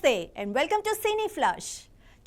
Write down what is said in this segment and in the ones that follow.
నమస్తే and welcome to cine flash.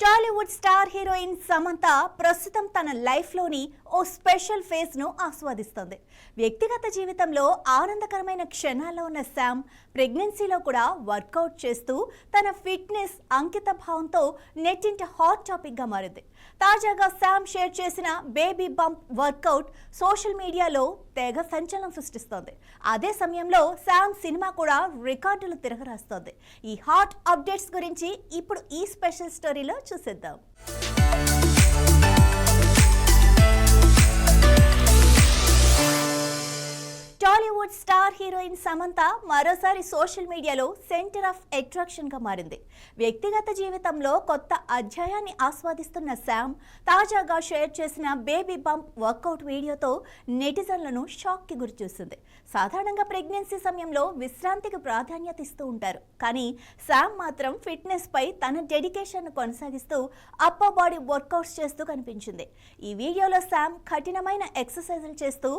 Tollywood star heroine Samantha ప్రస్తుతం తన లైఫ్లోని ఓ స్పెషల్ ఫేజ్ను ఆస్వాదిస్తోంది. వ్యక్తిగత జీవితంలో ఆనందకరమైన క్షణాల్లో ఉన్న శామ్ ప్రెగ్నెన్సీలో కూడా వర్కౌట్ చేస్తూ తన ఫిట్నెస్ అంకిత భావంతో నెట్టింట హాట్ టాపిక్గా మారింది. తాజాగా శామ్ షేర్ చేసిన బేబీ బంప్ వర్కౌట్ సోషల్ మీడియాలో తెగ సంచలనం సృష్టిస్తోంది. అదే సమయంలో శామ్ సినిమా కూడా రికార్డులు తిరగరాస్తోంది. ఈ హాట్ అప్డేట్స్ గురించి ఇప్పుడు ఈ స్పెషల్ స్టోరీలో చూసేద్దాం. టాలీవుడ్ స్టార్ హీరోయిన్ సమంత మరోసారి సోషల్ మీడియాలో సెంటర్ ఆఫ్ అట్రాక్షన్ గా మారింది. వ్యక్తిగత జీవితంలో కొత్త అధ్యాయాన్ని ఆస్వాదిస్తున్న శామ్ తాజాగా షేర్ చేసిన బేబీ బంప్ వర్కౌట్ వీడియోతో నెటిజన్లను షాక్ కి గురిచేసింది. సాధారణంగా ప్రెగ్నెన్సీ సమయంలో విశ్రాంతికి ప్రాధాన్యత ఇస్తూ ఉంటారు, కానీ శామ్ మాత్రం ఫిట్నెస్ పై తన డెడికేషన్ కొనసాగిస్తూ అప్పర్ బాడీ వర్కౌట్స్ చేస్తూ కనిపించింది. ఈ వీడియోలో శామ్ కఠినమైన ఎక్సర్సైజులు చేస్తూ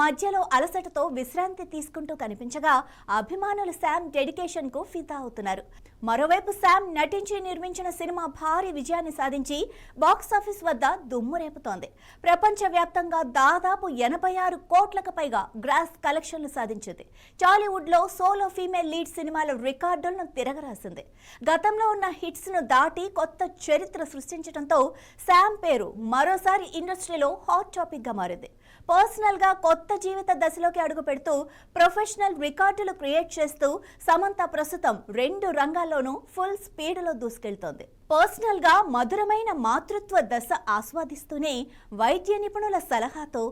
మధ్యలో అలసటతో విశ్రాంతి తీసుకుంటూ కనిపించగా అభిమానులు శామ్ డెడికేషన్ కు ఫిదా అవుతున్నారు. మరోవైపు శామ్ నటించి నిర్మించిన సినిమా భారీ విజయాన్ని సాధించి బాక్సాఫీస్ వద్ద దుమ్ము రేపుతోంది. ప్రపంచవ్యాప్తంగా దాదాపు 86 కోట్లకు పైగా గ్రాస్ కలెక్షన్లు సాధించింది. టాలీవుడ్ లో సోలో ఫీమేల్ లీడ్ సినిమాల రికార్డులను తిరగరాసింది. గతంలో ఉన్న హిట్స్ ను దాటి కొత్త చరిత్ర సృష్టించడంతో శామ్ పేరు మరోసారి ఇండస్ట్రీలో హాట్ టాపిక్ గా మారింది. పర్సనల్ గా కొత్త జీవిత దశలోకి అడుగు పెడుతూ ప్రొఫెషనల్ రికార్డులు క్రియేట్ చేస్తూ సమంత ప్రస్తుతం 2 రంగాల్లోనూ ఫుల్ స్పీడ్ లో దూసుకెళ్తోంది. పర్సనల్ గా మధురమైన మాతృత్వ దశ ఆస్వాదిస్తూనే వైద్య నిపుణుల సలహాతో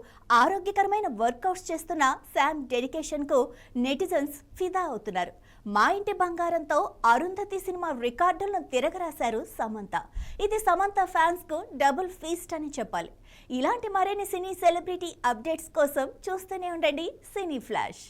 ఆరోగ్యకరమైన వర్కౌట్స్ చేస్తున్న శామ్ డెడికేషన్ కు నెటిజన్స్ ఫిదా అవుతున్నారు. మా ఇంటి బంగారంతో అరుంధతి సినిమా రికార్డులను తిరగరాశారు సమంత. ఇది సమంత ఫ్యాన్స్ కు డబుల్ ఫీస్ట్ అని చెప్పాలి. ఇలాంటి మరిన్ని సినీ సెలబ్రిటీ అప్డేట్స్ కోసం చూస్తూనే ఉండండి సినీ ఫ్లాష్.